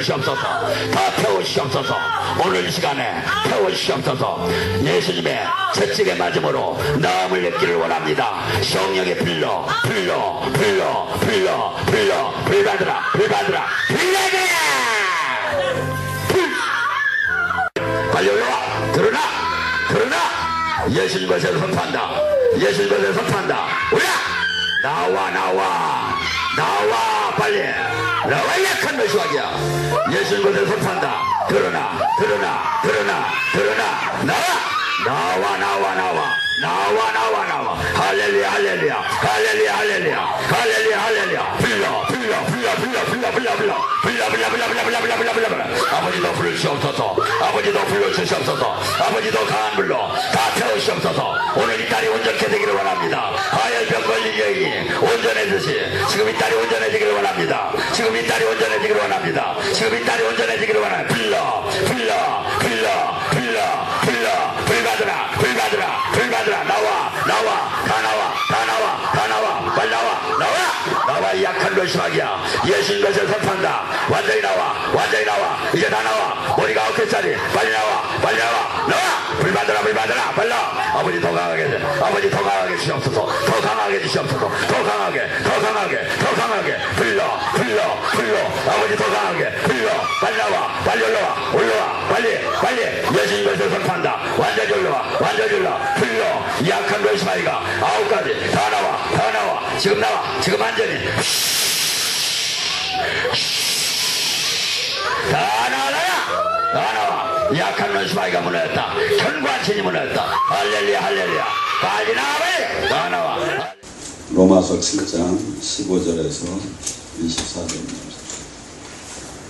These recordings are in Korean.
주시옵소서. 다 태워주시옵소서. 오늘 이 시간에 태워주시옵소서. 예수님의 채찍에 맞음으로 나음을 냈기를 원합니다. 성령의 불러 받으라 불받으라. 빨리 올라와. 드러나 예수님 것에 선포한다. 예수님 것에 선포한다. 올라. 나와 빨리 나와. 약한 메시아야. 예수님 것에 선포한다. 드러나 나와. 할렐루야. 불러. 아버지도 부르시옵소서. 아버지도 불러주시옵소서. 아버지도 강한 불로 다 태우시옵소서. 오늘 이 딸이 온전케 되기를 원합니다. 하혈병 걸린 여인이 온전해지시. 지금 이 딸이 온전해지기를 원합니다. 지금 이 딸이 온전해지기를 원합니다. 불받으라. 나와. 이 약한 멸시마귀야. 예수님 것을 선포한다. 완전히 나와. 이제 다 나와. 머리가 9개짜리. 빨리 나와. 불받으라. 빨리. 아버지 더 강하게 주시옵소서. 더 강하게 불러. 아버지 더 강하게 불러. 빨리 올라와. 빨리. 예수님 것을 선포한다. 완전히 올라와. 불러. 이 약한 멸시마귀가 9가지 다 나와. 지금 완전히 다 나와. 약한 멸시마귀가 무너졌다. 견고한 무너졌다. 할렐루야. 빨리 나와. 다 나와. 로마서 7장 15절에서 24절입니다.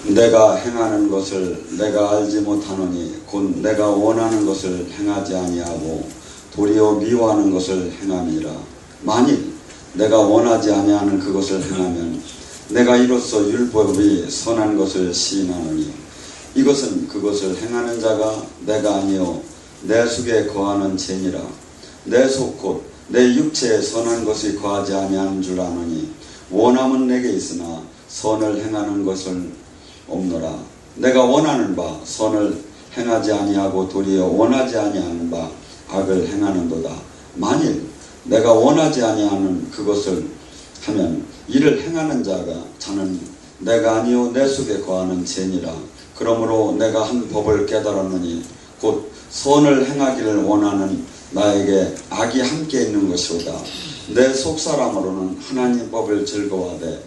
내가 행하는 것을 내가 알지 못하노니 곧 내가 원하는 것을 행하지 아니하고 도리어 미워하는 것을 행함이라. 만일 내가 원하지 아니하는 그것을 행하면 내가 이로써 율법이 선한 것을 시인하노니 이것은 그것을 행하는 자가 내가 아니요 내 속에 거하는 죄니라. 내 속 곧 내 육체에 선한 것이 거하지 아니하는 줄 아노니 원함은 내게 있으나 선을 행하는 것은 없노라. 내가 원하는 바 선을 행하지 아니하고 도리어 원하지 아니하는 바 악을 행하는도다. 만일 내가 원하지 아니하는 그것을 하면 이를 행하는 자가 자는 내가 아니요 내 속에 거하는 죄니라. 그러므로 내가 한 법을 깨달았느니 곧 선을 행하기를 원하는 나에게 악이 함께 있는 것이오다. 내 속사람으로는 하나님 법을 즐거워하되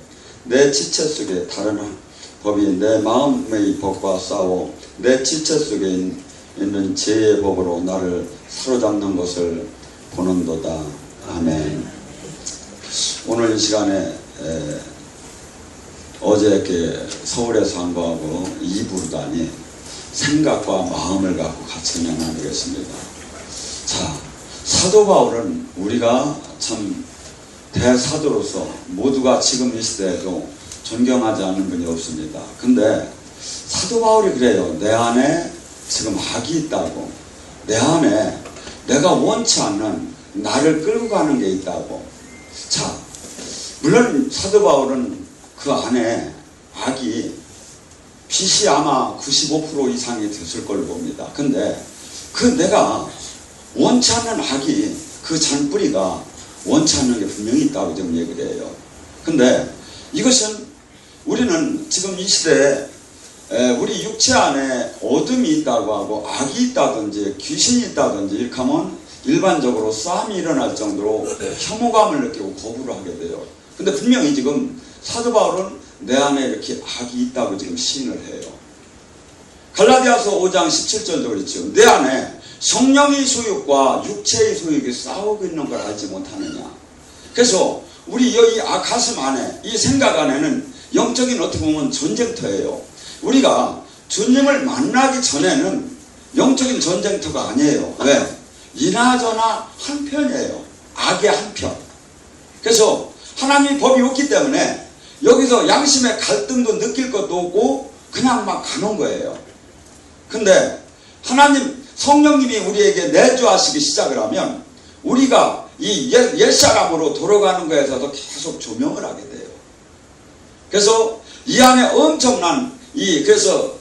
내 지체 속에 다른 법이 내 마음의 법과 싸워 내 지체 속에 있는 죄의 법으로 나를 사로잡는 것을 보는도다. 아멘. 오늘 이 시간에 어저께 서울에서 한 거하고 2부로다니 생각과 마음을 갖고 같이 나누겠습니다. 자, 사도 바울은 우리가 참 대사도로서 모두가 지금 이 시대에도 존경하지 않는 분이 없습니다. 근데 사도 바울이 그래요. 내 안에 지금 악이 있다고. 내 안에 내가 원치 않는 나를 끌고 가는 게 있다고. 자, 물론 사도 바울은 그 안에 악이 빛이 아마 95% 이상이 됐을 걸로 봅니다. 근데 그 내가 원치 않는 악이 그 잔뿌리가 원치 않는 게 분명히 있다고 좀 얘기를 해요. 근데 이것은 우리는 지금 이 시대에 우리 육체 안에 어둠이 있다고 하고 악이 있다든지 귀신이 있다든지 이렇게 하면 일반적으로 싸움이 일어날 정도로 혐오감을 느끼고 거부를 하게 돼요. 근데 분명히 지금 사도 바울은 내 안에 이렇게 악이 있다고 지금 시인을 해요. 갈라디아서 5장 17절도 그렇죠. 내 안에 성령의 소욕과 육체의 소욕이 싸우고 있는 걸 알지 못하느냐. 그래서 우리 여기 가슴 안에 이 생각 안에는 영적인 어떻게 보면 전쟁터예요. 우리가 주님을 만나기 전에는 영적인 전쟁터가 아니에요. 왜? 이나저나 한편이에요. 악의 한편. 그래서 하나님의 법이 없기 때문에 여기서 양심의 갈등도 느낄 것도 없고 그냥 막 가는 거예요. 근데 하나님 성령님이 우리에게 내주하시기 시작을 하면 우리가 이 옛사람으로 돌아가는 거에서도 계속 조명을 하게 돼요. 그래서 이 안에 엄청난 그래서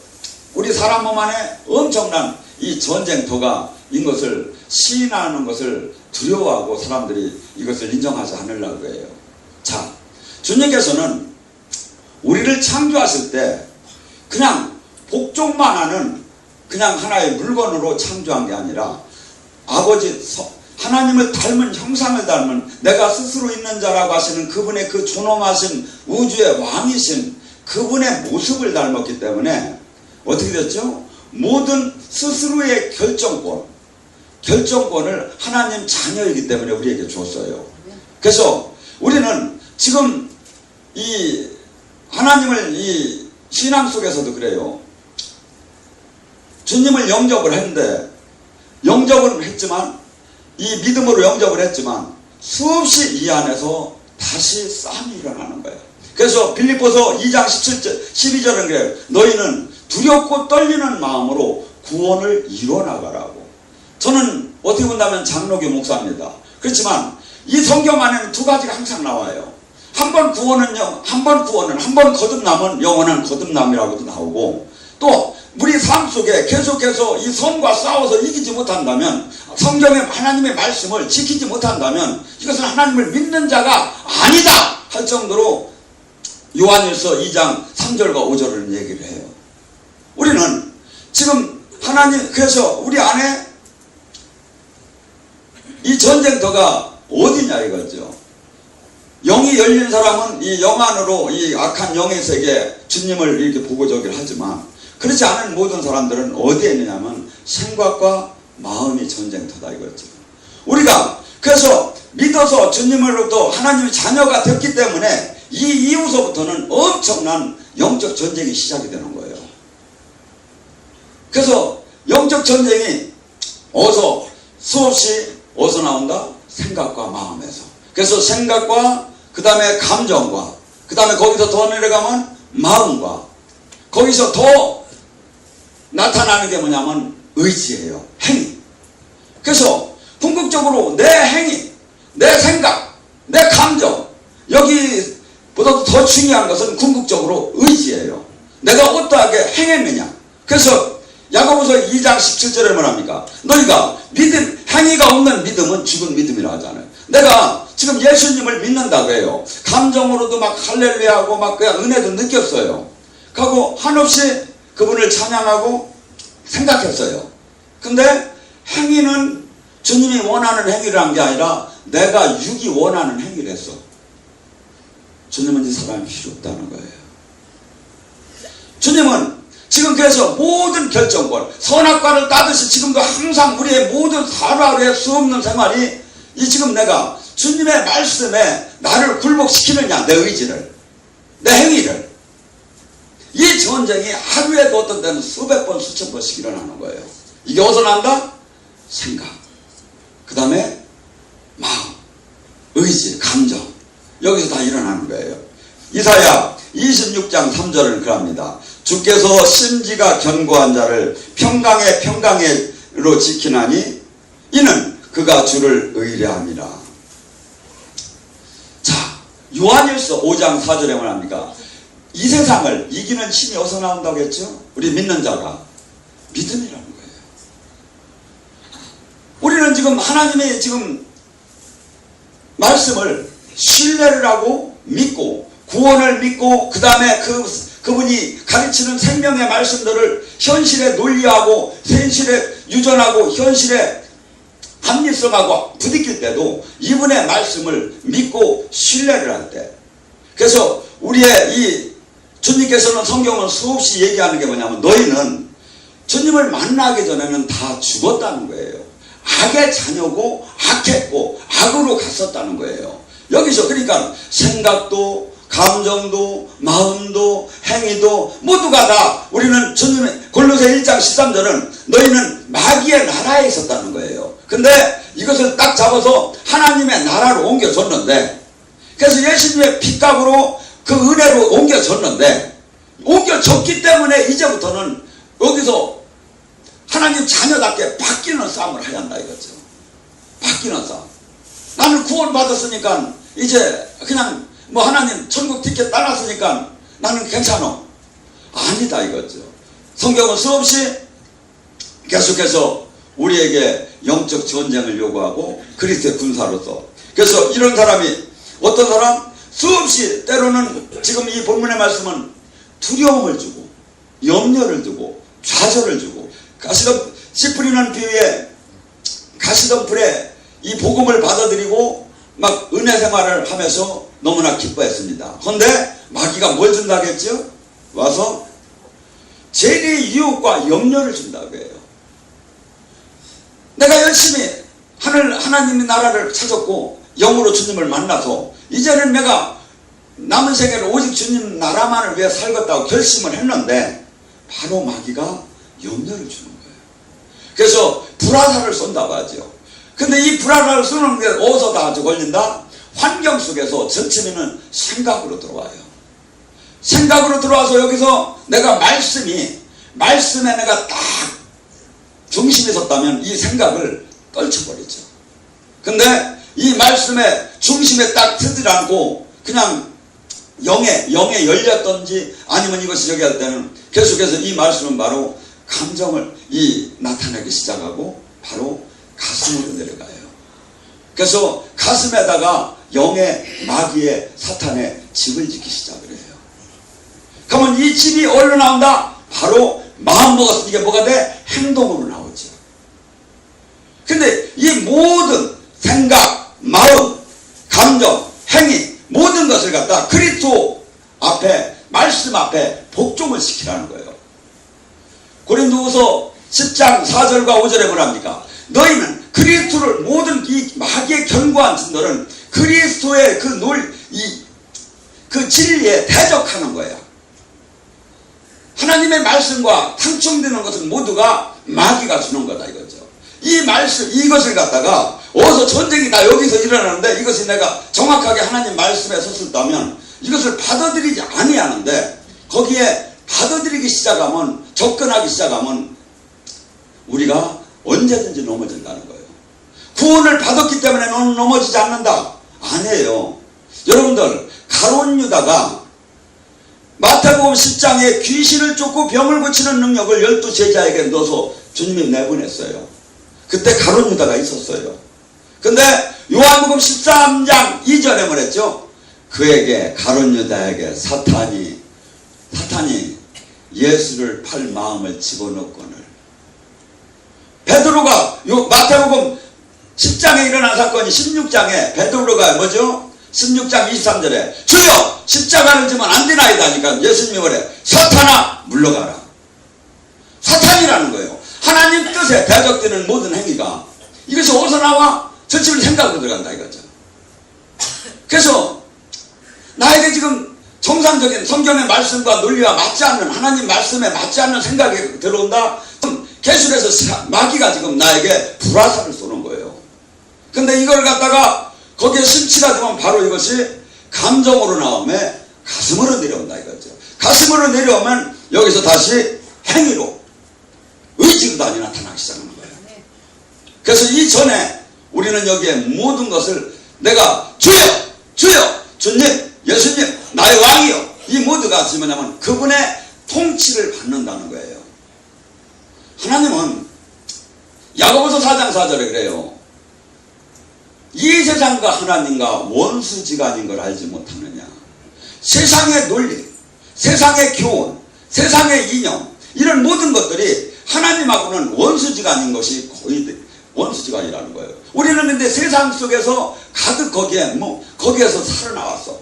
우리 사람 몸 안에 엄청난 이 전쟁터가 이것을 시인하는 것을 두려워하고 사람들이 이것을 인정하지 않으려고 해요. 자, 주님께서는 우리를 창조하실 때 그냥 복종만 하는 그냥 하나의 물건으로 창조한 게 아니라 아버지 하나님을 닮은 형상을 닮은 내가 스스로 있는 자라고 하시는 그분의 그 존엄하신 우주의 왕이신 그분의 모습을 닮았기 때문에 어떻게 됐죠? 모든 스스로의 결정권을 하나님 자녀이기 때문에 우리에게 줬어요. 그래서 우리는 지금 이 하나님을 이 신앙 속에서도 그래요. 주님을 영접을 했는데 영접은 했지만 이 믿음으로 영접을 했지만 수없이 이 안에서 다시 싸움이 일어나는 거예요. 그래서 빌립보서 2장 12절은 그래요. 너희는 두렵고 떨리는 마음으로 구원을 이뤄나가라고. 저는 어떻게 본다면 장로교 목사입니다. 그렇지만 이 성경 안에는 두 가지가 항상 나와요. 한 번 거듭남은 영원한 거듭남이라고도 나오고, 또 우리 삶 속에 계속해서 이 선과 싸워서 이기지 못한다면, 성경의 하나님의 말씀을 지키지 못한다면 이것은 하나님을 믿는 자가 아니다 할 정도로 요한일서 2장 3절과 5절을 얘기를 해요. 우리는 지금 하나님, 그래서 우리 안에 이 전쟁터가 어디냐 이거죠. 영이 열린 사람은 이 영 안으로 이 악한 영의 세계 주님을 이렇게 보고 저기를 하지만, 그렇지 않은 모든 사람들은 어디에 있느냐면 생각과 마음이 전쟁터다 이거죠. 우리가 그래서 믿어서 주님으로부터 하나님의 자녀가 됐기 때문에 이 이후서부터는 엄청난 영적 전쟁이 시작이 되는 거예요. 그래서 영적 전쟁이 수없이 어디서 나온다? 생각과 마음에서. 그래서 생각과 그 다음에 감정과 그 다음에 거기서 더 내려가면 마음과, 거기서 더 나타나는 게 뭐냐면 의지예요. 행위. 그래서 궁극적으로 내 행위, 내 생각, 내 감정, 여기보다도 더 중요한 것은 궁극적으로 의지예요. 내가 어떠하게 행했느냐. 그래서 야고보서 2장 17절에 뭐랍니까? 너희가 행위가 없는 믿음은 죽은 믿음이라 하잖아요. 내가 지금 예수님을 믿는다고 해요. 감정으로도 막 할렐루야하고 막 그냥 은혜도 느꼈어요. 그리고 한없이 그분을 찬양하고 생각했어요. 근데 행위는 주님이 원하는 행위를 한 게 아니라 내가 육이 원하는 행위를 했어. 주님은 이 사람이 필요 없다는 거예요. 주님은 지금 그래서 모든 결정권, 선악과를 따듯이 지금도 항상 우리의 모든 하루하루의 수없는 생활이 이 지금 내가 주님의 말씀에 나를 굴복시키느냐, 내 의지를, 내 행위를. 이 전쟁이 하루에도 어떤 때는 수백 번, 수천 번씩 일어나는 거예요. 이게 어디서 난다? 생각. 그 다음에 마음, 의지, 감정. 여기서 다 일어나는 거예요. 이사야 26장 3절을 그럽니다. 주께서 심지가 견고한 자를 평강으로 지키나니 이는 그가 주를 의뢰함이라. 자, 요한일서 5장 4절에 뭐합니까? 이 세상을 이기는 힘이 어디서 나온다고 했죠? 우리 믿는 자가 믿음이라는 거예요. 우리는 지금 하나님의 지금 말씀을 신뢰를 하고 믿고 구원을 믿고 그 다음에 그분이 가르치는 생명의 말씀들을 현실에 논리하고 현실에 유전하고 현실에 합리성하고 부딪힐 때도 이분의 말씀을 믿고 신뢰를 할 때, 그래서 우리의 이 주님께서는 성경은 수없이 얘기하는 게 뭐냐면 너희는 주님을 만나기 전에는 다 죽었다는 거예요. 악의 자녀고 악했고 악으로 갔었다는 거예요. 여기서 그러니까 생각도 감정도 마음도 행위도 모두가 다 우리는 주님의 골로새 1장 13절은 너희는 마귀의 나라에 있었다는 거예요. 근데 이것을 딱 잡아서 하나님의 나라로 옮겨줬는데, 그래서 예수님의 핏값으로 그 은혜로 옮겨줬는데, 옮겨줬기 때문에 이제부터는 여기서 하나님 자녀답게 바뀌는 싸움을 해야 한다 이거죠. 바뀌는 싸움. 나는 구원 받았으니까 이제 그냥 하나님 천국 티켓 따놨으니까 나는 괜찮아. 아니다 이거죠. 성경은 수없이 계속해서 우리에게 영적 전쟁을 요구하고 그리스도의 군사로서, 그래서 이런 사람이 어떤 사람 수없이 때로는 지금 이 본문의 말씀은 두려움을 주고 염려를 주고 좌절을 주고, 씨 뿌리는 비유에 가시덤불에 이 복음을 받아들이고 막 은혜 생활을 하면서 너무나 기뻐했습니다. 그런데 마귀가 뭘 준다고 했죠? 와서 죄의 유혹과 염려를 준다고 해요. 내가 열심히 하나님의 나라를 찾았고 영으로 주님을 만나서 이제는 내가 남은 생애를 오직 주님 나라만을 위해 살겠다고 결심을 했는데 바로 마귀가 염려를 주는 거예요. 그래서 불화살을 쏜다고 하죠. 근데 이 불화살을 쏘는 게 어디서 다 걸린다? 환경 속에서 전체는 생각으로 들어와요. 생각으로 들어와서 여기서 내가 말씀에 내가 딱 중심에 섰다면 이 생각을 떨쳐버리죠. 근데 이 말씀의 중심에 딱 서지 않고 그냥 영에 열렸던지 아니면 이것이 저기 할 때는 계속해서 이 말씀은 바로 감정을 나타내기 시작하고 바로 가슴으로 내려가요. 그래서 가슴에다가 영의 마귀의 사탄의 집을 짓기 시작을 해요. 그러면 이 집이 어디로 나온다? 바로 마음 먹었으니 이게 뭐가 돼? 행동으로 나오죠. 근데 이 모든 생각, 마음, 감정, 행위 모든 것을 갖다 그리스도 앞에, 말씀 앞에 복종을 시키라는 거예요. 고린도후서 10장 4절과 5절에 뭐랍니까? 너희는 그리스도를, 모든 이 마귀의 견고한 진노는 그리스도의 그 진리에 대적하는 거예요. 하나님의 말씀과 상충되는 것은 모두가 마귀가 주는 거다 이거죠. 이 말씀, 이것을 갖다가 어디서 전쟁이 다 여기서 일어나는데 이것이 내가 정확하게 하나님 말씀에 섰었다면 이것을 받아들이지 아니하는데, 거기에 받아들이기 시작하면, 접근하기 시작하면 우리가 언제든지 넘어진다는 거예요. 구원을 받았기 때문에 너는 넘어지지 않는다. 아니에요. 여러분들, 가룟 유다가 마태복음 10장에 귀신을 쫓고 병을 고치는 능력을 12제자에게 넣어서 주님이 내보냈어요. 그때 가룟 유다가 있었어요. 근데 요한복음 13장 2절에 뭐랬죠? 그에게, 가룟 유다에게 사탄이 예수를 팔 마음을 집어넣거늘. 베드로가 마태복음 10장에 일어난 사건이 16장에 베드로가 뭐죠? 16장 23절에 주여 십자가를 지면 안 되나이다 하니까 예수님이 뭐래? 사탄아 물러가라. 사탄이라는 거예요. 하나님 뜻에 대적되는 모든 행위가 이것이 어디서 나와? 전체를 생각으로 들어간다 이거죠. 그래서 나에게 지금 정상적인 성경의 말씀과 논리와 맞지 않는, 하나님 말씀에 맞지 않는 생각이 들어온다? 계속해서 마귀가 지금 나에게 불화살을 쏘는 거예요. 근데 이걸 갖다가 거기에 심취가 되면 바로 이것이 감정으로 나오면 가슴으로 내려온다 이거죠. 가슴으로 내려오면 여기서 다시 행위로, 의지로 다시 나타나기 시작하는 거예요. 그래서 이전에 우리는 여기에 모든 것을 내가 주여 주님 예수님 나의 왕이요, 이 모두가 뭐냐면 그분의 통치를 받는다는 거예요. 하나님은 야고보서 4장 4절에 그래요. 이 세상과 하나님과 원수지간인 걸 알지 못하느냐. 세상의 논리, 세상의 교훈, 세상의 이념, 이런 모든 것들이 하나님하고는 원수지간인 것이 거의 원수지간이라는 거예요. 우리는 근데 세상 속에서 가득 거기에서 살아나왔어.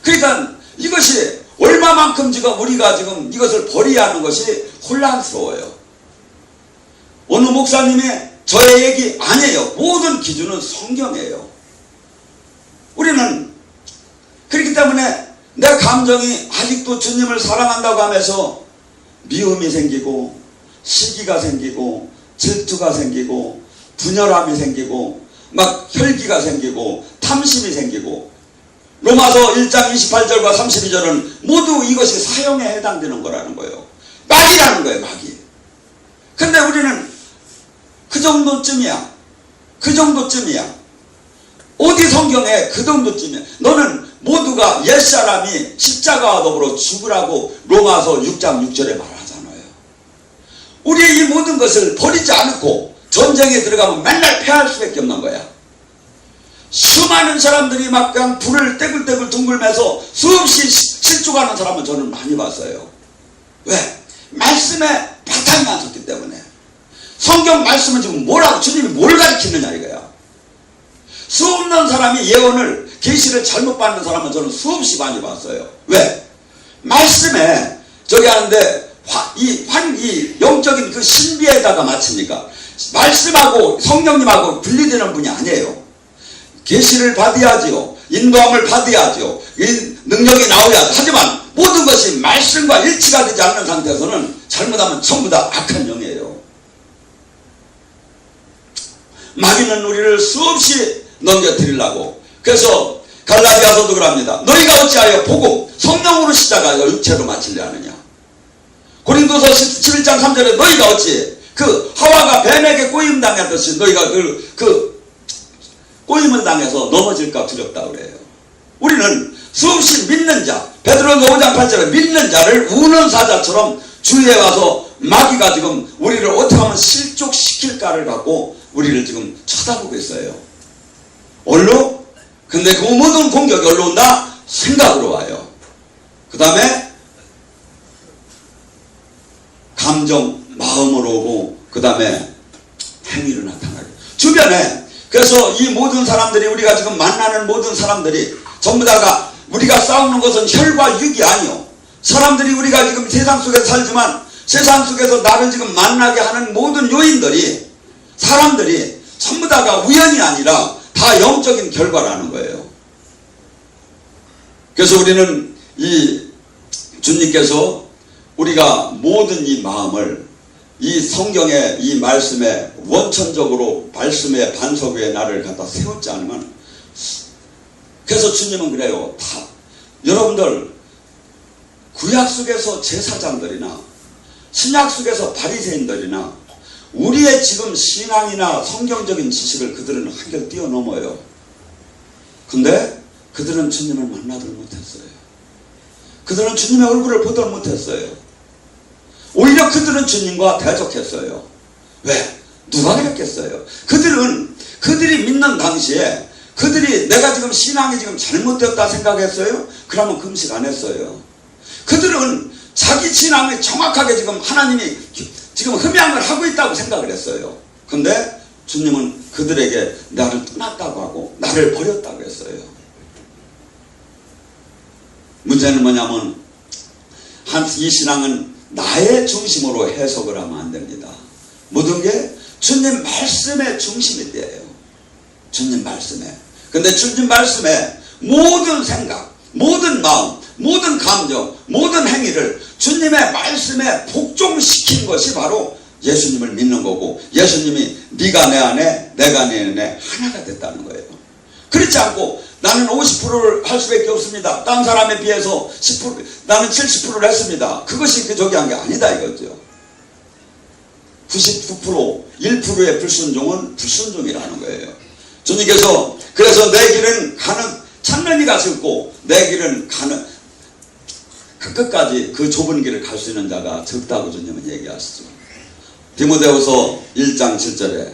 그러니까 이것이 얼마만큼 지금 우리가 지금 이것을 버려야 하는 것이 혼란스러워요. 어느 목사님이 저의 얘기 아니에요. 모든 기준은 성경이에요. 우리는 그렇기 때문에 내 감정이 아직도 주님을 사랑한다고 하면서 미움이 생기고 시기가 생기고 질투가 생기고 분열함이 생기고 막 혈기가 생기고 탐심이 생기고, 로마서 1장 28절과 32절은 모두 이것이 사형에 해당되는 거라는 거예요. 마귀라는 거예요. 마귀. 근데 우리는 그 정도쯤이야. 어디 성경에 그 정도쯤이야. 너는 모두가 옛사람이 십자가와 더불어 죽으라고 로마서 6장 6절에 말하잖아요. 우리의 이 모든 것을 버리지 않고 전쟁에 들어가면 맨날 패할 수밖에 없는 거야. 수많은 사람들이 막 그냥 불을 떼굴떼굴 둥글면서 수없이 실족하는 사람은 저는 많이 봤어요. 왜? 말씀에 바탕이 안 섰기 때문에. 성경 말씀은 지금 뭐라고 주님이 뭘 가르치느냐 이거야. 수없는 사람이 예언을 계시를 잘못 받는 사람은 저는 수없이 많이 봤어요. 왜? 말씀에 저기 하는데 이 영적인 그 신비에다가 맞춥니까? 말씀하고 성령님하고 분리되는 분이 아니에요. 계시를 받아야지요. 인도함을 받아야지요. 이 능력이 나오야. 하지만 모든 것이 말씀과 일치가 되지 않는 상태에서는 잘못하면 전부 다 악한 영이에요. 마귀는 우리를 수없이 넘겨드리려고. 그래서 갈라디아서도 그럽니다. 너희가 어찌하여 복음 성령으로 시작하여 육체로 마치려 하느냐. 고린도서 11장 3절에 너희가 어찌 그 하와가 뱀에게 꼬임 당했듯이 너희가 그 꼬임을 당해서 넘어질까 두렵다 그래요. 우리는 수없이 믿는 자, 베드로서 5장 8절에 믿는 자를 우는 사자처럼 주위에 와서 마귀가 지금 우리를 어떻게 하면 실족시킬까를 갖고 우리를 지금 쳐다보고 있어요. 얼로? 근데 그 모든 공격이 얼로 온다? 생각으로 와요. 그 다음에 감정, 마음으로 오고 그 다음에 행위로 나타나요. 주변에 그래서 이 모든 사람들이 우리가 지금 만나는 모든 사람들이 전부 다가 우리가 싸우는 것은 혈과 육이 아니요. 사람들이 우리가 지금 세상 속에 살지만 세상 속에서 나를 지금 만나게 하는 모든 요인들이 사람들이 전부 다가 우연이 아니라 다 영적인 결과라는 거예요. 그래서 우리는 이 주님께서 우리가 모든 이 마음을 이 성경의 이 말씀에 원천적으로 말씀의 반석 위에 나를 갖다 세웠지 않으면 그래서 주님은 그래요. 다 여러분들 구약 속에서 제사장들이나 신약 속에서 바리새인들이나 우리의 지금 신앙이나 성경적인 지식을 그들은 한결 뛰어넘어요. 근데 그들은 주님을 만나들 못했어요. 그들은 주님의 얼굴을 보들 못했어요. 오히려 그들은 주님과 대적했어요. 왜? 누가 그랬겠어요? 그들이 믿는 당시에 그들이 내가 지금 신앙이 지금 잘못됐다 생각했어요? 그러면 금식 안 했어요. 그들은 자기 신앙이 정확하게 지금 하나님이 지금 흠양을 하고 있다고 생각을 했어요. 근데 주님은 그들에게 나를 떠났다고 하고 나를 버렸다고 했어요. 문제는 뭐냐면 이 신앙은 나의 중심으로 해석을 하면 안 됩니다. 모든 게 주님 말씀의 중심이 돼요. 주님 말씀에. 근데 주님 말씀에 모든 생각, 모든 마음, 모든 감정, 모든 행위를 주님의 말씀에 복종시킨 것이 바로 예수님을 믿는 거고 예수님이 네가 내 안에 내가 내 안에 하나가 됐다는 거예요. 그렇지 않고 나는 50%를 할 수밖에 없습니다. 다른 사람에 비해서 10%, 나는 70%를 했습니다. 그것이 저기 한 게 아니다 이거죠. 99%, 1%의 불순종은 불순종이라는 거예요. 주님께서 그래서 내 길은 가는 찬면이가 적고 내 길은 가는 그 끝까지 그 좁은 길을 갈 수 있는 자가 적다고 주님은 얘기하시죠. 디모데후서 1장 7절에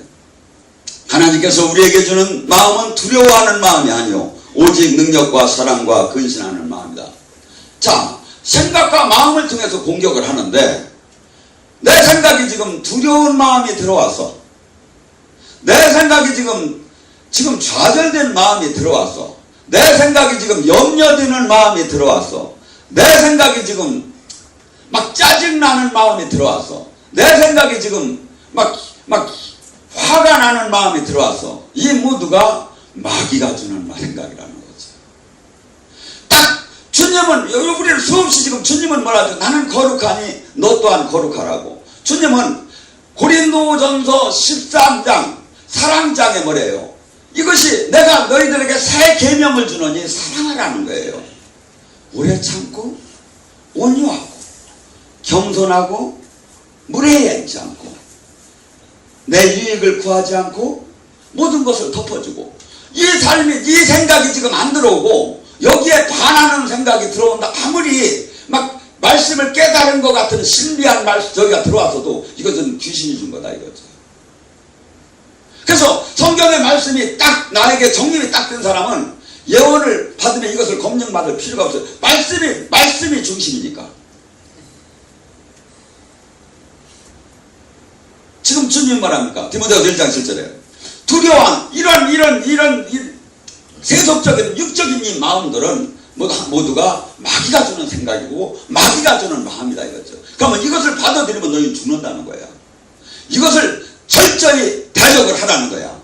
하나님께서 우리에게 주는 마음은 두려워하는 마음이 아니요 오직 능력과 사랑과 근신하는 마음이다. 자, 생각과 마음을 통해서 공격을 하는데 내 생각이 지금 두려운 마음이 들어와서 내 생각이 지금 좌절된 마음이 들어왔어. 내 생각이 지금 염려되는 마음이 들어왔어. 내 생각이 지금 막 짜증나는 마음이 들어왔어. 내 생각이 지금 막 화가 나는 마음이 들어왔어. 이 모두가 마귀가 주는 생각이라는 거죠. 딱 주님은 우리를 수없이 지금 주님은 뭐라죠? 나는 거룩하니 너 또한 거룩하라고. 주님은 고린도전서 13장 사랑장에 뭐래요? 이것이 내가 너희들에게 새 계명을 주노니 사랑하라는 거예요. 오래 참고 온유하고 겸손하고 무례하지 않고 내 유익을 구하지 않고 모든 것을 덮어주고 이 삶이, 이 생각이 지금 안 들어오고 여기에 반하는 생각이 들어온다. 아무리 막 말씀을 깨달은 것 같은 신비한 말씀 저기가 들어와서도 이것은 귀신이 준 거다 이거죠. 그래서 성경의 말씀이 딱 나에게 정립이 딱 된 사람은 예언을 받으면 이것을 검증받을 필요가 없어요. 말씀이 중심이니까. 지금 주님이 말합니까? 디모데후서 1장 7절에 두려워한 이런 세속적인 육적인 이 마음들은 모두가 마귀가 주는 생각이고 마귀가 주는 마음이다 이거죠. 그러면 이것을 받아들이면 너희 죽는다는 거야. 이것을 철저히 대적을 하라는 거야.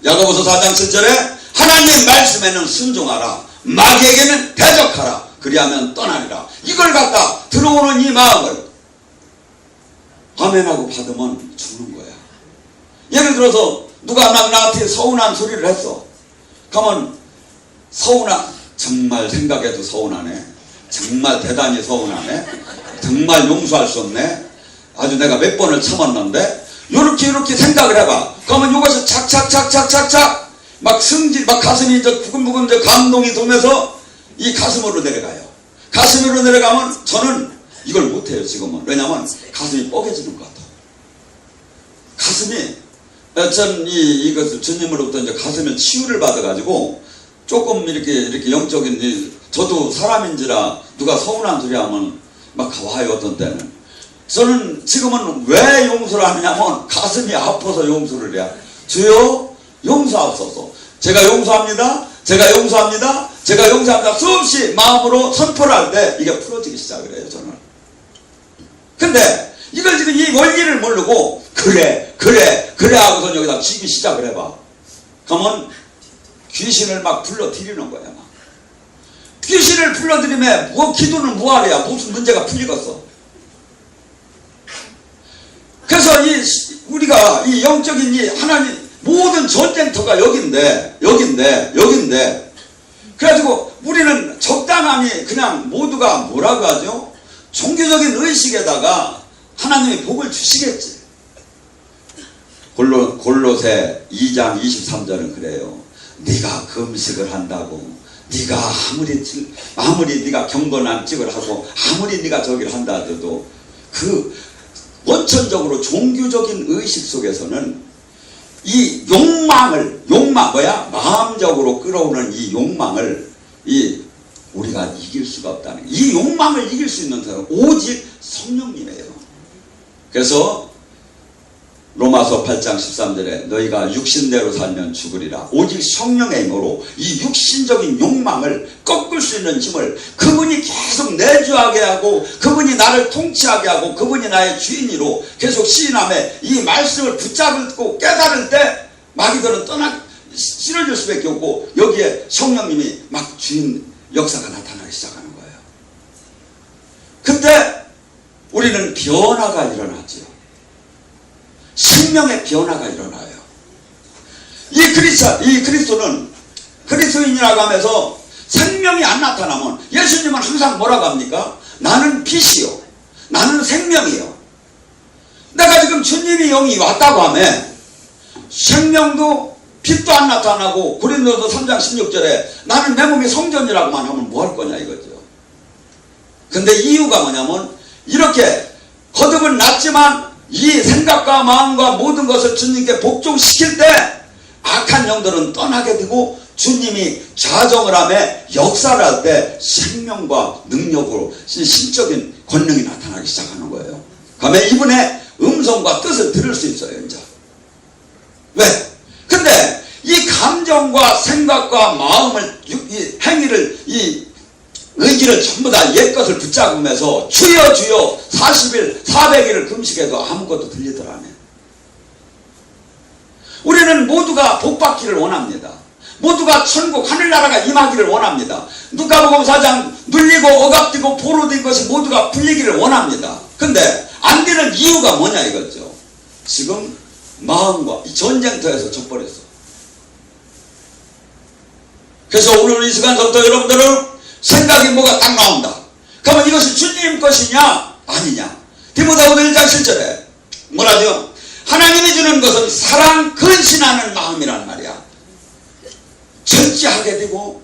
야고보서 4장 7절에 하나님 말씀에는 순종하라. 마귀에게는 대적하라. 그리하면 떠나리라. 이걸 갖다 들어오는 이 마음을 아멘하고 받으면 죽는 거야. 예를 들어서 누가 나한테 서운한 소리를 했어. 그러면 정말 생각해도 서운하네. 정말 대단히 서운하네. 정말 용서할 수 없네. 아주 내가 몇 번을 참았는데 요렇게 생각을 해봐. 그러면 이것이 착착착착착착 막 가슴이 부근부근 감동이 도면서 이 가슴으로 내려가요. 가슴으로 내려가면 저는 이걸 못해요 지금은. 왜냐면 가슴이 뻐개지는 것 같아. 가슴이 전 이것을 주님으로부터 이제 가슴에 치유를 받아가지고 조금 이렇게 영적인 저도 사람인지라 누가 서운한 소리 하면 막 와요 어떤 때는. 저는 지금은 왜 용서를 하느냐면 가슴이 아파서 용서를 해야. 주여 용서하옵소서. 제가 용서합니다. 제가 용서합니다. 제가 용서합니다. 수없이 마음으로 선포를 할 때 이게 풀어지기 시작을 해요 저는. 근데 이걸 지금 이 원리를 모르고 그래 하고서 여기다 지기 시작을 해봐. 그러면 귀신을 막 불러들이는 거야. 막. 귀신을 불러들이면 기도는 뭐하래야. 무슨 문제가 풀리겠어. 그래서 우리가 이 영적인 이 하나님 모든 전쟁터가 여긴데 그래가지고 우리는 적당함이 그냥 모두가 뭐라고 하죠? 종교적인 의식에다가 하나님이 복을 주시겠지. 골로새 2장 23절은 그래요. 네가 금식을 한다고, 네가 아무리 네가 경건한 찍을 하고 아무리 네가 저기를 한다 하더라도 그 원천적으로 종교적인 의식 속에서는 이 마음적으로 끌어오는 이 욕망을 우리가 이길 수가 없다는 거예요. 이 욕망을 이길 수 있는 사람은 오직 성령님이에요. 그래서 로마서 8장 13절에 너희가 육신대로 살면 죽으리라. 오직 성령의 힘으로 이 육신적인 욕망을 꺾을 수 있는 힘을 그분이 계속 내주하게 하고 그분이 나를 통치하게 하고 그분이 나의 주인으로 계속 시인함에 이 말씀을 붙잡고 깨달을 때 마귀들은 쓰러질 수밖에 없고 여기에 성령님이 막 주인 역사가 나타나기 시작하는 거예요. 그때 우리는 변화가 일어나죠. 생명의 변화가 일어나요. 이 그리스도는 그리스도인이라고 하면서 생명이 안 나타나면 예수님은 항상 뭐라고 합니까? 나는 빛이요. 나는 생명이요. 내가 지금 주님이 영이 왔다고 하면 생명도 빛도 안 나타나고 고린도서 3장 16절에 나는 내 몸이 성전이라고만 하면 뭐 할 거냐 이거죠. 근데 이유가 뭐냐면 이렇게 거듭은 났지만 이 생각과 마음과 모든 것을 주님께 복종시킬 때 악한 영들은 떠나게 되고 주님이 좌정을 하며 역사를 할 때 생명과 능력으로 신적인 권능이 나타나기 시작하는 거예요. 그러면 이분의 음성과 뜻을 들을 수 있어요. 이제. 왜? 근데 이 감정과 생각과 마음을 이 행위를 이 의지를 전부 다 옛것을 붙잡으면서 주여 주여 40일 400일을 금식해도 아무것도 들리더라 안 해. 우리는 모두가 복받기를 원합니다. 모두가 천국 하늘나라가 임하기를 원합니다. 누가복음 4장 눌리고 억압되고 포로된 것이 모두가 풀리기를 원합니다. 근데 안 되는 이유가 뭐냐 이거죠. 지금 마음과 이 전쟁터에서 져버렸어. 그래서 오늘 이 시간부터 여러분들은 생각이 뭐가 딱 나온다. 그러면 이것이 주님 것이냐 아니냐. 디모데후서 1장 7절에 뭐라죠? 하나님이 주는 것은 사랑 근신하는 마음이란 말이야. 절제하게 되고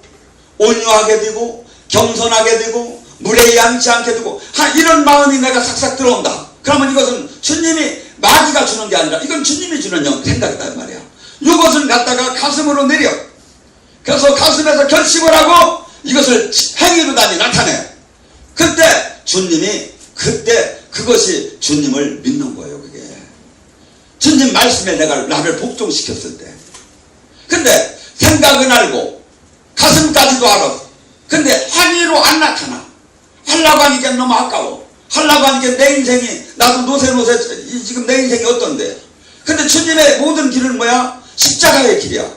온유하게 되고 겸손하게 되고 물에 양치 않게 되고 이런 마음이 내가 싹싹 들어온다. 그러면 이것은 주님이 마귀가 주는 게 아니라 이건 주님이 주는 생각이다 이 말이야. 이것을 갖다가 가슴으로 내려. 그래서 가슴에서 결심을 하고 이것을 행위로 나타내. 그때 주님이 그것이 주님을 믿는 거예요. 그게 주님 말씀에 내가 나를 복종시켰을 때. 근데 생각은 알고 가슴까지도 알아. 근데 행위로 안 나타나. 하려고 하니까 너무 아까워. 하려고 하니까 내 인생이 나도 노세 지금 내 인생이 어떤데. 근데 주님의 모든 길은 뭐야? 십자가의 길이야.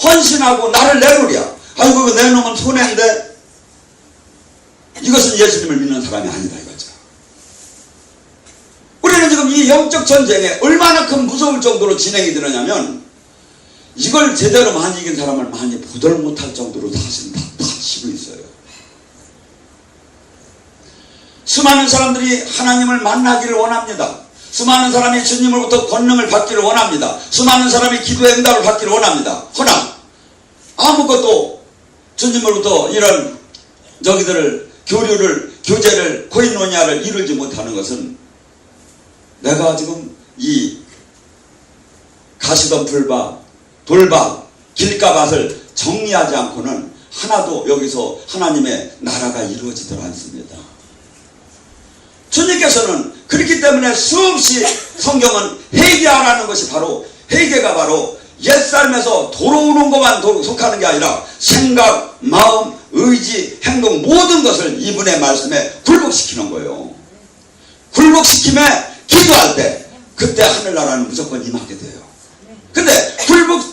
헌신하고 나를 내놓으랴. 아이고 그거 내놓으면 손해인데. 이것은 예수님을 믿는 사람이 아니다 이거죠. 우리는 지금 이 영적 전쟁에 얼마나 큰 무서울 정도로 진행이 되느냐면 이걸 제대로 많이 이긴 사람을 많이 보들 못할 정도로 사실 다 치고 있어요. 수많은 사람들이 하나님을 만나기를 원합니다. 수많은 사람이 주님으로부터 권능을 받기를 원합니다. 수많은 사람이 기도의 응답을 받기를 원합니다. 허나 아무것도 주님으로부터 이런 교제를 코이노니아를 이루지 못하는 것은 내가 지금 이 가시던 풀밭, 돌밭, 길가밭을 정리하지 않고는 하나도 여기서 하나님의 나라가 이루어지질 않습니다. 주님께서는 그렇기 때문에 수없이 성경은 회개하라는 것이 회개가 바로 옛삶에서 돌아오는 것만 속하는 게 아니라 생각, 마음, 의지, 행동 모든 것을 이분의 말씀에 굴복시키는 거예요. 굴복시킴에 기도할 때 그때 하늘나라는 무조건 임하게 돼요. 근데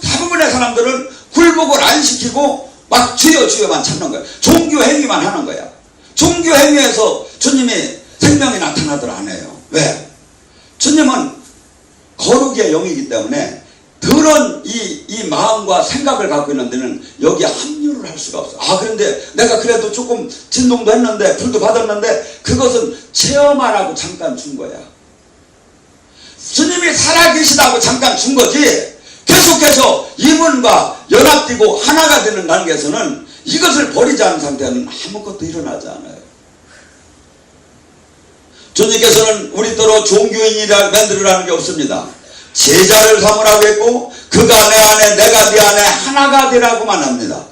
대부분의 사람들은 굴복을 안 시키고 막 주여만 찾는 거야. 종교 행위만 하는 거야. 종교 행위에서 주님이 생명이 나타나들 안 해요. 왜? 주님은 거룩의 영이기 때문에 그런 이 마음과 생각을 갖고 있는 데는 여기에 합류를 할 수가 없어. 그런데 내가 그래도 조금 진동도 했는데 불도 받았는데 그것은 체험하라고 잠깐 준 거야. 주님이 살아계시다고 잠깐 준 거지 계속해서 이분과 연합되고 하나가 되는 단계에서는 이것을 버리지 않은 상태는 아무것도 일어나지 않아요. 주님께서는 우리더러 종교인이라 만들으라는 게 없습니다. 제자를 삼으라고 했고 그가 내 안에 내가 네 안에 하나가 되라고만 합니다.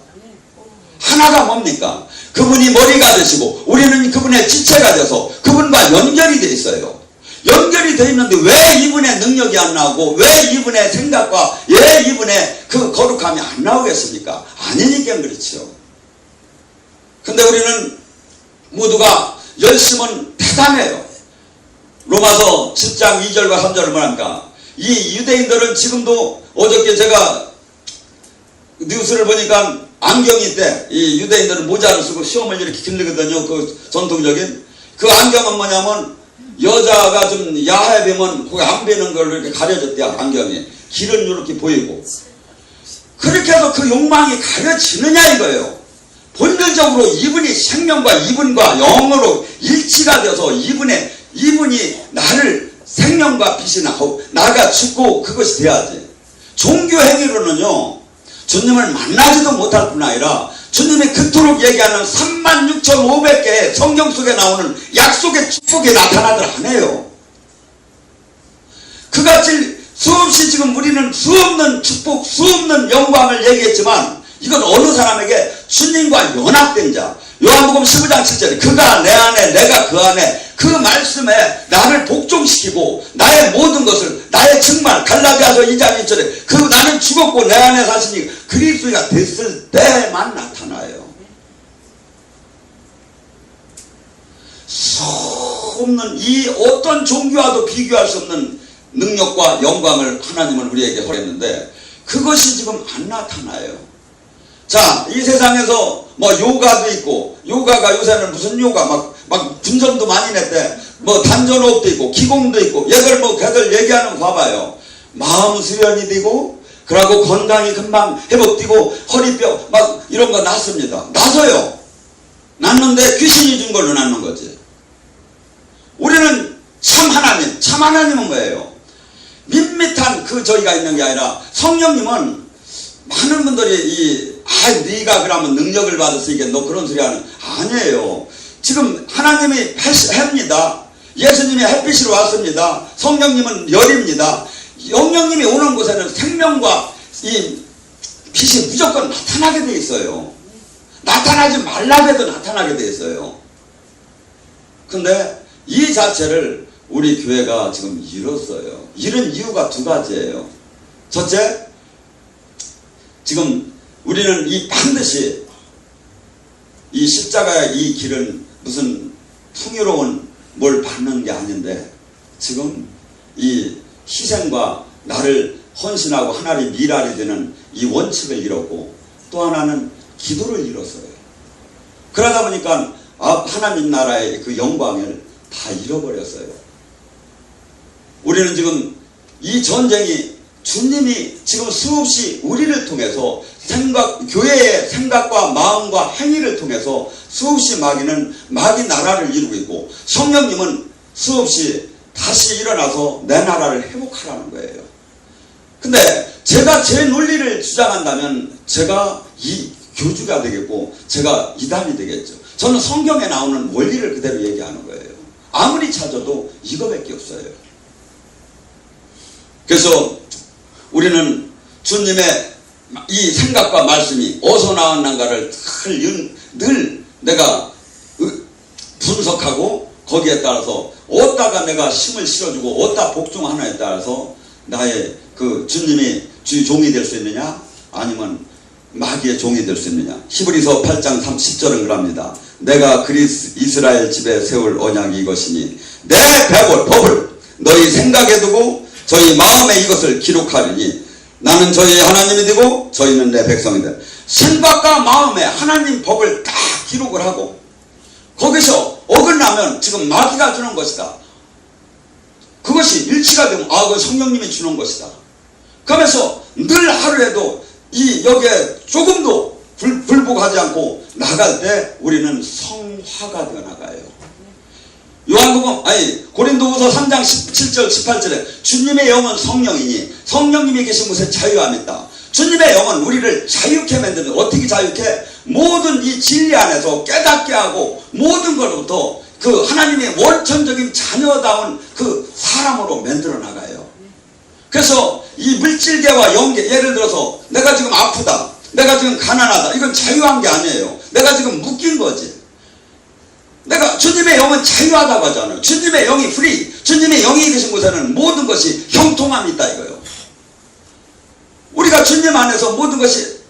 하나가 뭡니까? 그분이 머리가 되시고 우리는 그분의 지체가 돼서 그분과 연결이 돼 있어요. 연결이 돼 있는데 왜 이분의 능력이 안 나오고 왜 이분의 생각과 왜 이분의 그 거룩함이 안 나오겠습니까? 아니니까 그렇죠. 근데 우리는 모두가 열심은 대단해요. 로마서 10장 2절과 3절을 뭐랍니까? 이 유대인들은 지금도 어저께 제가 뉴스를 보니까 안경이 있대. 이 유대인들은 모자를 쓰고 시험을 이렇게 길르거든요. 그 전통적인. 그 안경은 뭐냐면 여자가 좀 야해 보면 거기 안 보이는 걸로 이렇게 가려졌대요. 안경이. 길은 이렇게 보이고. 그렇게 해서 그 욕망이 가려지느냐 이거예요. 본질적으로 이분이 생명과 이분과 영으로 일치가 되어서 이분이 나를 생명과 빛이 나고 나가 죽고 그것이 돼야지. 종교 행위로는요 주님을 만나지도 못할 뿐 아니라 주님이 그토록 얘기하는 36,500개의 성경 속에 나오는 약속의 축복이 나타나들 안 해요. 그같이 수없이 지금 우리는 수없는 축복 수없는 영광을 얘기했지만 이건 어느 사람에게 주님과 연합된 자. 요한복음 15장 7절에 그가 내 안에 내가 그 안에 그 말씀에 나를 복종시키고 나의 모든 것을 나의 정말 갈라디아서 2장 1절에 그 나는 죽었고 내 안에 사시니 그리스도가 됐을 때만 나타나요. 수없는 이 어떤 종교와도 비교할 수 없는 능력과 영광을 하나님은 우리에게 허락했는데 그것이 지금 안 나타나요. 자, 이 세상에서 뭐 요가도 있고 요가가 요새는 무슨 요가 막 분점도 많이 냈대. 뭐 단전호흡도 있고 기공도 있고 걔들 얘기하는 거 봐봐요. 마음 수련이 되고 그러고 건강이 금방 회복되고 허리뼈 막 이런 거 낫습니다. 나서요. 낫는데 귀신이 준 걸로 낫는 거지. 우리는 참 하나님은 뭐예요? 밋밋한 그 저희가 있는 게 아니라 성령님은 많은 분들이 네가 그러면 능력을 받았으니까 너 그런 소리 하는 아니에요. 지금 하나님이 해입니다. 예수님이 햇빛으로 왔습니다. 성령님은 열입니다. 영령님이 오는 곳에는 생명과 이 빛이 무조건 나타나게 돼 있어요. 나타나지 말라고 해도 나타나게 돼 있어요. 근데 이 자체를 우리 교회가 지금 잃었어요. 잃은 이유가 두 가지예요. 첫째, 지금 우리는 이 반드시 이 십자가의 이 길은 무슨 풍요로운 뭘 받는 게 아닌데 지금 이 희생과 나를 헌신하고 하나님 미랄이 되는 이 원칙을 잃었고 또 하나는 기도를 잃었어요. 그러다 보니까 하나님 나라의 그 영광을 다 잃어버렸어요. 우리는 지금 이 전쟁이 주님이 지금 수없이 우리를 통해서 교회의 생각과 마음과 행위를 통해서 수없이 마귀 나라를 이루고 있고 성령님은 수없이 다시 일어나서 내 나라를 회복하라는 거예요. 근데 제가 제 논리를 주장한다면 제가 이 교주가 되겠고 제가 이단이 되겠죠. 저는 성경에 나오는 원리를 그대로 얘기하는 거예요. 아무리 찾아도 이거밖에 없어요. 그래서 우리는 주님의 이 생각과 말씀이 어디서 나왔는가를 늘 내가 분석하고 거기에 따라서 어디다가 내가 힘을 실어주고 어디다 복종하느냐에 따라서 나의 그 주님이 주의 종이 될 수 있느냐 아니면 마귀의 종이 될 수 있느냐. 히브리서 8장 10절은 그럽니다. 내가 이스라엘 집에 세울 언약이 이것이니 내 법을 너희 생각에 두고 저희 마음에 이것을 기록하리니 나는 저희 하나님이 되고 저희는 내 백성이 되. 생각과 마음에 하나님 법을 다 기록을 하고 거기서 어긋나면 지금 마귀가 주는 것이다. 그것이 일치가 되면 그건 성령님이 주는 것이다. 그러면서 늘 하루에도 여기에 조금도 불복하지 않고 나갈 때 우리는 성화가 되어 나가요. 고린도후서 3장 17절 18절에 주님의 영은 성령이니 성령님이 계신 곳에 자유함이 있다. 주님의 영은 우리를 자유케 만드는 어떻게 자유케? 모든 이 진리 안에서 깨닫게 하고 모든 것부터 그 하나님의 원천적인 자녀다운 그 사람으로 만들어 나가요. 그래서 이 물질계와 영계, 예를 들어서 내가 지금 아프다, 내가 지금 가난하다, 이건 자유한 게 아니에요. 내가 지금 묶인 거지. 내가 주님의 영은 자유하다고 하잖아요. 주님의 영이 프리, 주님의 영이 계신 곳에는 모든 것이 형통함이 있다 이거예요. 우리가 주님 안에서 모든 것이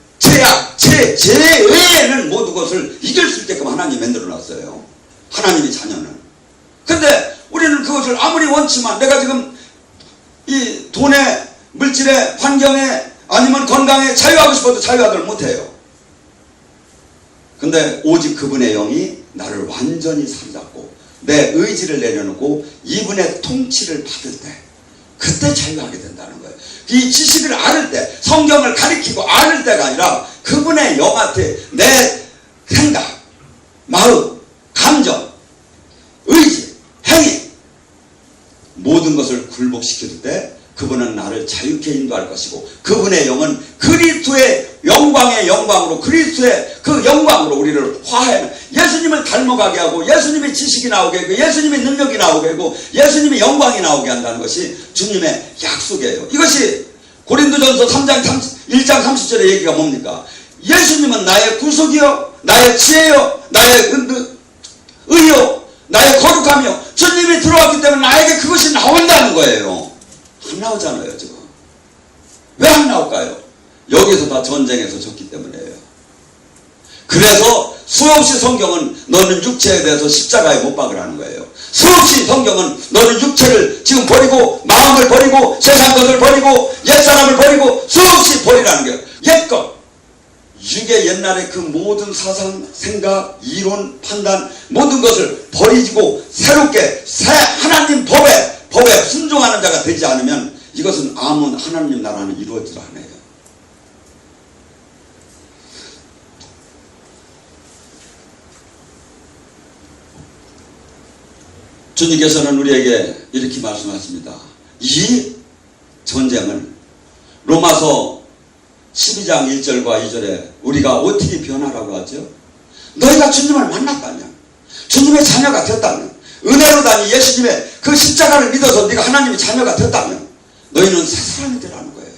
죄에는 모든 것을 이길 수 있게끔 하나님이 만들어 놨어요. 하나님의 자녀는. 근데 우리는 그것을 아무리 원치만 내가 지금 이 돈에, 물질에, 환경에, 아니면 건강에 자유하고 싶어도 자유하지를 못해요. 근데 오직 그분의 영이 나를 완전히 사로잡고 내 의지를 내려놓고 이분의 통치를 받을 때 그때 자유하게 된다는 거예요. 이 지식을 알을 때, 성경을 가리키고 알을 때가 아니라 그분의 영한테 내 생각, 마음, 감정, 의지, 행위 모든 것을 굴복시킬 때 그분은 나를 자유케 인도할 것이고 그분의 영은 그리스도의 영광의 영광으로 그리스도의 그 영광으로 우리를 화해 예수님을 닮아가게 하고 예수님의 지식이 나오게 하고 예수님의 능력이 나오게 하고 예수님의 영광이 나오게 한다는 것이 주님의 약속이에요. 이것이 고린도전서 3장 1장 30절의 얘기가 뭡니까? 예수님은 나의 구속이요 나의 지혜요 나의 의요 나의 거룩함이요 주님이 들어왔기 때문에 나에게 그것이 나온다는 거예요. 안 나오잖아요 지금. 왜 안 나올까요? 여기서 다 전쟁에서 졌기 때문이에요. 그래서 수없이 성경은 너는 육체에 대해서 십자가에 못 박으라는 거예요. 수없이 성경은 너는 육체를 지금 버리고 마음을 버리고 세상 것을 버리고 옛사람을 버리고 수없이 버리라는 거예요. 옛것 육의 옛날에 그 모든 사상, 생각, 이론, 판단 모든 것을 버리고 새롭게 새 하나님 법에 순종하는 자가 되지 않으면 이것은 아무 하나님 나라는 이루어지지 않아요. 주님께서는 우리에게 이렇게 말씀하십니다. 이 전쟁은 로마서 12장 1절과 2절에 우리가 어떻게 변하라고 하죠? 너희가 주님을 만났다면, 주님의 자녀가 됐다면, 은혜로 다니 예수님의 그 십자가를 믿어서 네가 하나님의 자녀가 됐다면 너희는 새 사람이 되라는 거예요.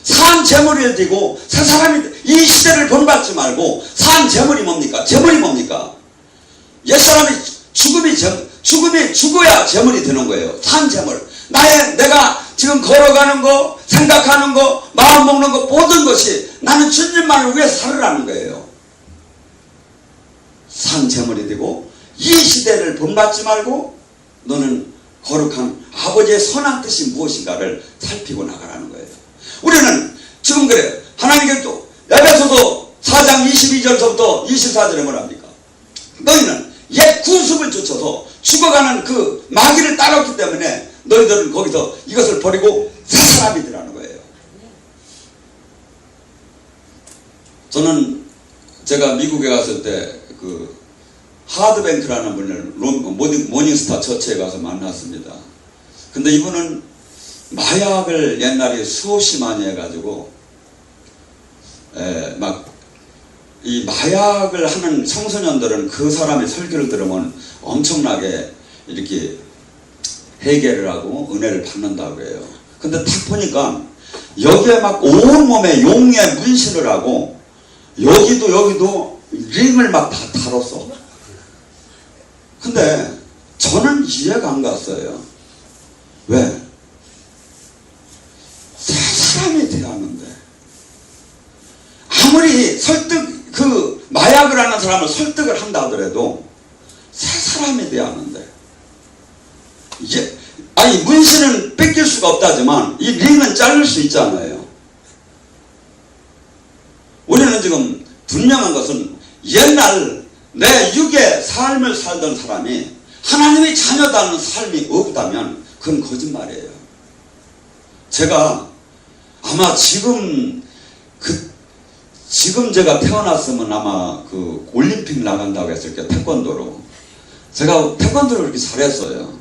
산 재물을 들고 새 사람이, 이 시대를 본받지 말고 산 재물이 뭡니까? 재물이 뭡니까? 옛사람이 죽음이 죽어야 재물이 되는 거예요. 산 재물. 내가 지금 걸어가는 거, 생각하는 거, 마음 먹는 거, 모든 것이 나는 주님만을 위해 살으라는 거예요. 산 재물이 되고, 이 시대를 본받지 말고 너는 거룩한 아버지의 선한 뜻이 무엇인가를 살피고 나가라는 거예요. 우리는 지금 그래. 하나님께 또 에베소서 4장 22절부터 24절에 뭐랍니까? 너희는 옛 구습을 쫓아서 죽어가는 그 마귀를 따랐기 때문에 너희들은 거기서 이것을 버리고 새 사람이 되라는 거예요. 저는 제가 미국에 갔을 때 그 하드뱅크라는 분을 모닝스타 처치에 가서 만났습니다. 근데 이분은 마약을 옛날에 수없이 많이 해가지고 막 이 마약을 하는 청소년들은 그 사람의 설교를 들으면 엄청나게 이렇게 해결을 하고 은혜를 받는다고 해요. 근데 딱 보니까 여기에 막 온몸에 용의 문신을 하고 여기도 링을 막 다 달았어. 근데 저는 이해가 안 갔어요. 왜? 새 사람이 돼야 하는데 아무리 그 마약을 하는 사람을 설득을 한다 하더라도 새 사람이 돼야 하는데 이게 아니 문신은 뺏길 수가 없다지만 이 링은 자를 수 있잖아요. 우리는 지금 분명한 것은 옛날 내 육의 삶을 살던 사람이 하나님의 자녀다는 삶이 없다면 그건 거짓말이에요. 제가 아마 지금 제가 태어났으면 아마 그 올림픽 나간다고 했을 게 태권도로. 제가 태권도를 그렇게 잘했어요.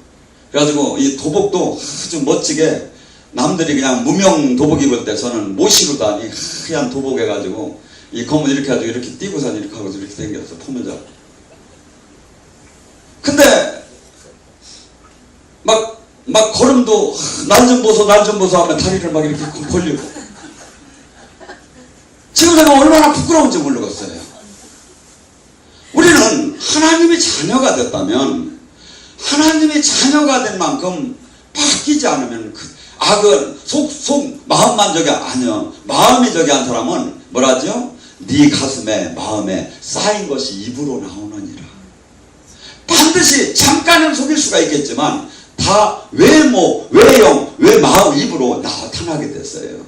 그래가지고 이 도복도 아주 멋지게 남들이 그냥 무명 도복 입을 때 저는 모시로 다니 하얀 도복 해가지고 이 검은 이렇게 해가지고 이렇게 띄고선 이렇게 하고 이렇게 생겼어. 포문자. 근데 막 걸음도 날 좀 보소 하면 다리를 막 이렇게 벌리고 지금 제가 얼마나 부끄러운지 모르겠어요. 우리는 하나님의 자녀가 됐다면 하나님의 자녀가 된 만큼 바뀌지 않으면 악은 속 마음만 저기 아니요. 마음이 저기 한 사람은 뭐라죠? 네 가슴에 마음에 쌓인 것이 입으로 나오느니라. 반드시 잠깐은 속일 수가 있겠지만 다 외모, 외형, 외마음, 입으로 나타나게 됐어요.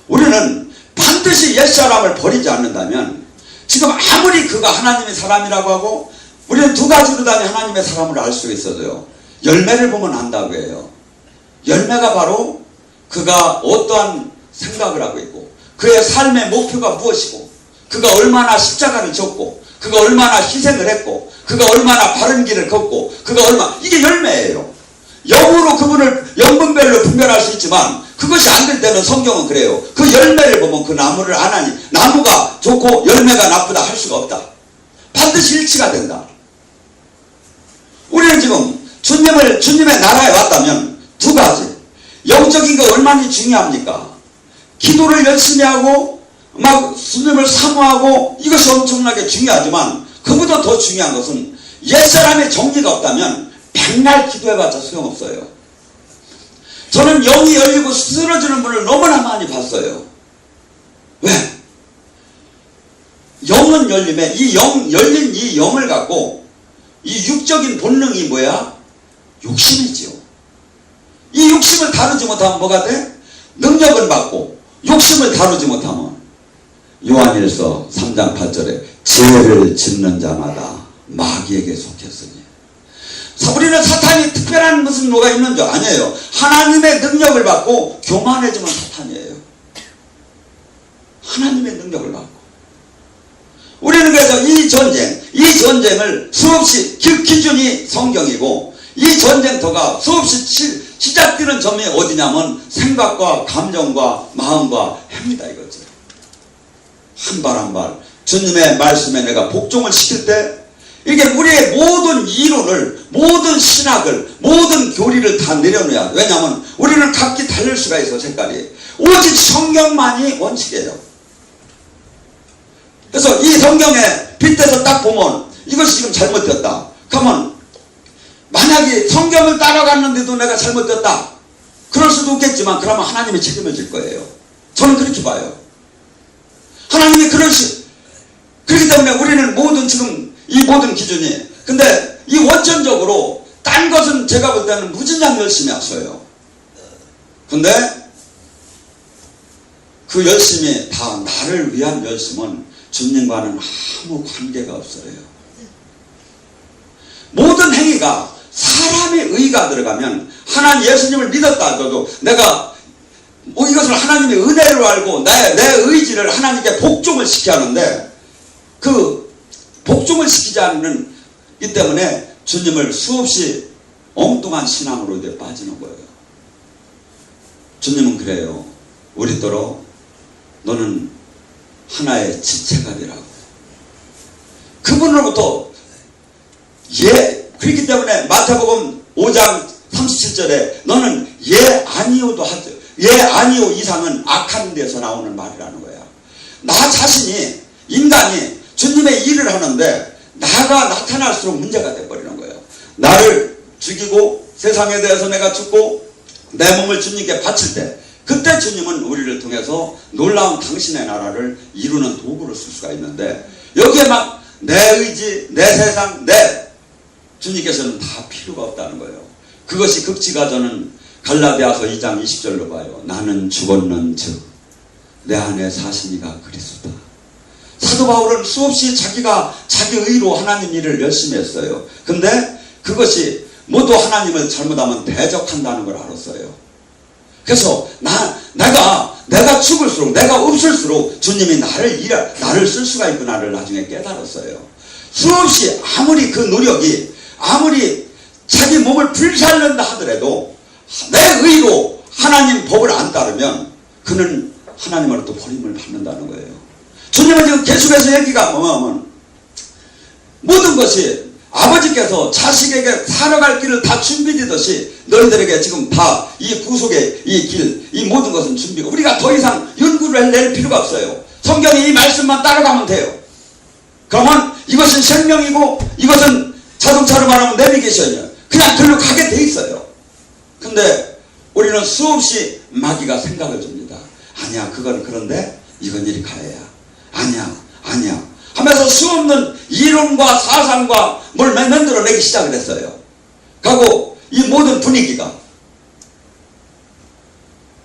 우리는 반드시 옛사람을 버리지 않는다면 지금 아무리 그가 하나님의 사람이라고 하고 우리는 두 가지로 다니 하나님의 사람을 알 수 있어도요. 열매를 보면 안다고 해요. 열매가 바로 그가 어떠한 생각을 하고 있고 그의 삶의 목표가 무엇이고 그가 얼마나 십자가를 졌고 그가 얼마나 희생을 했고 그가 얼마나 바른 길을 걷고 그가 이게 열매예요. 영으로 그분을 영분별로 분별할 수 있지만 그것이 안 될 때는 성경은 그래요. 그 열매를 보면 그 나무를 안 하니 나무가 좋고 열매가 나쁘다 할 수가 없다. 반드시 일치가 된다. 우리는 지금 주님의 나라에 왔다면 두 가지. 영적인 거 얼마나 중요합니까? 기도를 열심히 하고 막 주님을 사모하고 이것이 엄청나게 중요하지만 그보다 더 중요한 것은 옛사람의 정리가 없다면 백날 기도해봤자 소용없어요. 저는 영이 열리고 쓰러지는 분을 너무나 많이 봤어요. 왜? 영은 열림에 열린 이 영을 갖고 이 육적인 본능이 뭐야? 욕심이지요. 이 욕심을 다루지 못하면 뭐가 돼? 능력은 받고 욕심을 다루지 못하면 요한일서 3장 8절에 죄를 짓는 자마다 마귀에게 속했으니. 우리는 사탄이 특별한 무슨 뭐가 있는 줄 아니에요. 하나님의 능력을 받고 교만해지면 사탄이에요. 하나님의 능력을 받고. 우리는 그래서 이 전쟁을 수없이 기준이 성경이고 이 전쟁터가 수없이 시작되는 점이 어디냐면 생각과 감정과 마음과 행위다 이거죠. 한 발 한 발 주님의 말씀에 내가 복종을 시킬 때 이게 우리의 모든 이론을, 모든 신학을, 모든 교리를 다 내려놓아야 돼. 왜냐하면 우리는 각기 다를 수가 있어, 색깔이. 오직 성경만이 원칙이에요. 그래서 이 성경에 빗대서 딱 보면 이것이 지금 잘못되었다. 그러면 만약에 성경을 따라갔는데도 내가 잘못되었다. 그럴 수도 있겠지만 그러면 하나님이 책임을 질 거예요. 저는 그렇게 봐요. 하나님이 그렇기 때문에 우리는 모든 지금 이 모든 기준이, 근데 이 원천적으로 딴 것은 제가 볼 때는 무진장 열심히 하셔요. 근데 그 열심이 다 나를 위한 열심은 주님과는 아무 관계가 없어요. 모든 행위가 사람의 의가 들어가면 하나님 예수님을 믿었다 하더라도 내가 이것을 하나님의 은혜로 알고 내 의지를 하나님께 복종을 시켜야 하는데 그 복종을 시키지 않는 이 때문에 주님을 수없이 엉뚱한 신앙으로 이제 빠지는 거예요. 주님은 그래요. 우리더러 너는 하나의 지체가 되라고. 그분으로부터 그렇기 때문에 마태복음 5장 37절에 너는 아니오도 하죠. 아니오 이상은 악한 데서 나오는 말이라는 거야. 나 자신이 인간이 주님의 일을 하는데 나가 나타날수록 문제가 돼버리는 거예요. 나를 죽이고 세상에 대해서 내가 죽고 내 몸을 주님께 바칠 때 그때 주님은 우리를 통해서 놀라운 당신의 나라를 이루는 도구를 쓸 수가 있는데 여기에 막 내 의지, 내 세상, 주님께서는 다 필요가 없다는 거예요. 그것이 극치가 저는 갈라디아서 2장 20절로 봐요. 나는 죽었는즉 내 안에 사시니가 그리스도다. 사도 바울은 수없이 자기가 자기 의로 하나님 일을 열심히 했어요. 근데 그것이 모두 하나님을 잘못하면 대적한다는 걸 알았어요. 그래서 내가 죽을수록 내가 없을수록 주님이 나를 쓸 수가 있구나를 나중에 깨달았어요. 수없이 아무리 그 노력이 아무리 자기 몸을 불살른다 하더라도 내 의로 하나님 법을 안 따르면 그는 하나님으로부터 버림을 받는다는 거예요. 주님은 지금 계속해서 얘기가 뭐냐면 모든 것이 아버지께서 자식에게 살아갈 길을 다 준비되듯이 너희들에게 지금 다 이 구속의 이 길, 이 모든 것은 준비가. 우리가 더 이상 연구를 낼 필요가 없어요. 성경의 이 말씀만 따라가면 돼요. 그러면 이것은 생명이고 이것은 자동차로 말하면 내비게이션이에요. 그냥 글로 가게 돼 있어요. 근데 우리는 수없이 마귀가 생각을 줍니다. 아니야, 그건 그런데 이건 이리 가야. 아니야 하면서 수없는 이론과 사상과 뭘 만들어내기 시작을 했어요. 그리고 이 모든 분위기가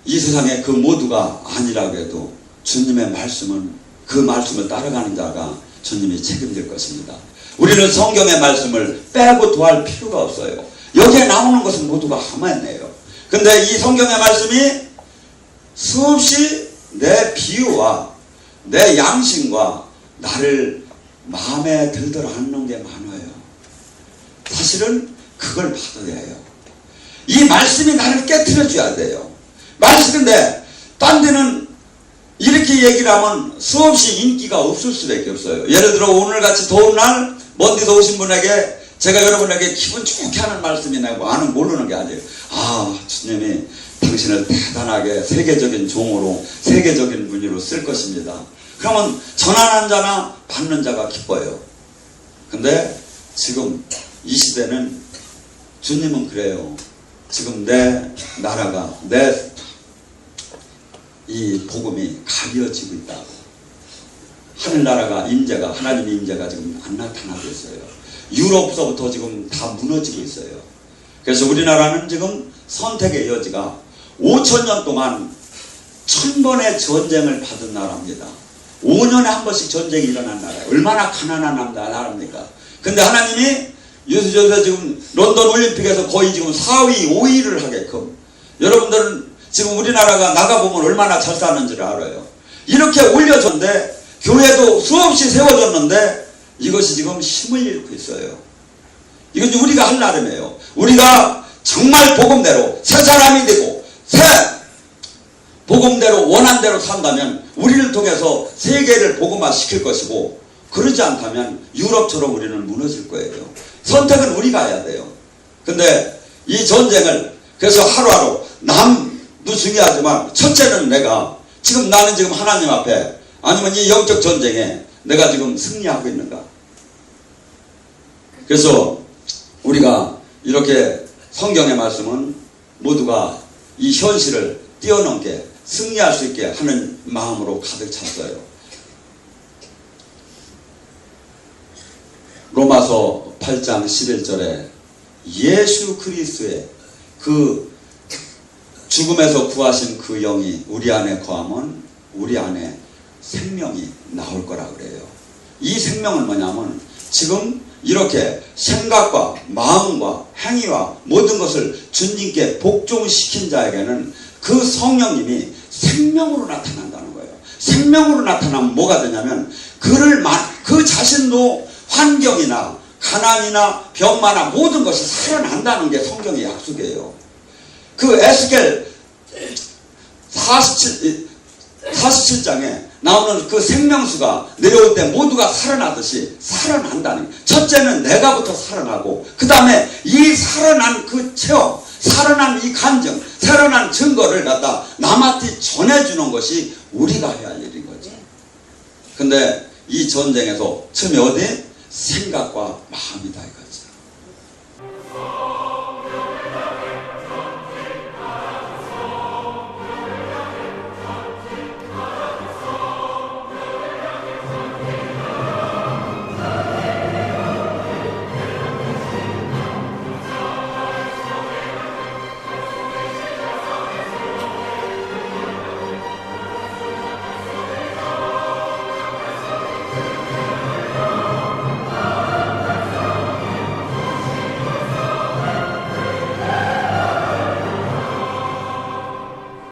이 세상에 그 모두가 아니라고 해도 주님의 말씀은 그 말씀을 따라가는 자가 주님이 책임질 것입니다. 우리는 성경의 말씀을 빼고 더할 필요가 없어요. 여기에 나오는 것은 모두가 하나네요. 근데 이 성경의 말씀이 수없이 내 비유와 내 양심과 나를 마음에 들도록 하는 게 많아요. 사실은 그걸 받아야 해요. 이 말씀이 나를 깨트려줘야 돼요. 말씀인데 딴 데는 이렇게 얘기를 하면 수없이 인기가 없을 수밖에 없어요. 예를 들어 오늘같이 더운 날 먼 데서 오신 분에게 제가 여러분에게 기분 좋게 하는 말씀이 나고 아는 모르는 게 아니에요. 주님이 당신을 대단하게 세계적인 종으로 세계적인 분으로 쓸 것입니다. 그러면 전하는 자나 받는 자가 기뻐요. 근데 지금 이 시대는 주님은 그래요. 지금 내 나라가 이 복음이 가벼워지고 있다고. 하늘나라가 하나님의 임재가 지금 안 나타나고 있어요. 유럽서부터 지금 다 무너지고 있어요. 그래서 우리나라는 지금 선택의 여지가 5,000년 동안 1000번의 전쟁을 받은 나라입니다. 5년에 한 번씩 전쟁이 일어난 나라예요. 얼마나 가난한 나라입니까? 근데 하나님이 요새 지금 런던 올림픽에서 거의 지금 4위, 5위를 하게끔 여러분들은 지금 우리나라가 나가보면 얼마나 잘 사는지를 알아요. 이렇게 올려줬는데 교회도 수없이 세워졌는데 이것이 지금 힘을 잃고 있어요. 이건 우리가 할 나름이에요. 우리가 정말 복음대로 새 사람이 되고 새 복음대로 원한대로 산다면 우리를 통해서 세계를 복음화 시킬 것이고, 그러지 않다면 유럽처럼 우리는 무너질 거예요. 선택은 우리가 해야 돼요. 근데 이 전쟁을 그래서 하루하루 남도 중요하지만 첫째는 내가 지금 나는 지금 하나님 앞에 아니면 이 영적 전쟁에 내가 지금 승리하고 있는가. 그래서 우리가 이렇게 성경의 말씀은 모두가 이 현실을 뛰어넘게 승리할 수 있게 하는 마음으로 가득 찼어요. 로마서 8장 11절에 예수 그리스도의 그 죽음에서 구하신 그 영이 우리 안에 거하면 우리 안에 생명이 나올 거라 그래요. 이 생명은 뭐냐면 지금 이렇게 생각과 마음과 행위와 모든 것을 주님께 복종시킨 자에게는 그 성령님이 생명으로 나타난다는 거예요. 생명으로 나타나면 뭐가 되냐면 그 자신도 환경이나 가난이나 병마나 모든 것이 살아난다는 게 성경의 약속이에요. 그 에스겔 47장에 나오는 그 생명수가 내려올 때 모두가 살아나듯이 살아난다는 거예요. 첫째는 내가부터 살아나고, 그 다음에 이 살아난 그 체험, 살아난 이 감정, 살아난 증거를 갖다 남한테 전해주는 것이 우리가 해야 할 일인 거죠. 근데 이 전쟁에서 처음에 어디? 생각과 마음이다 이거지.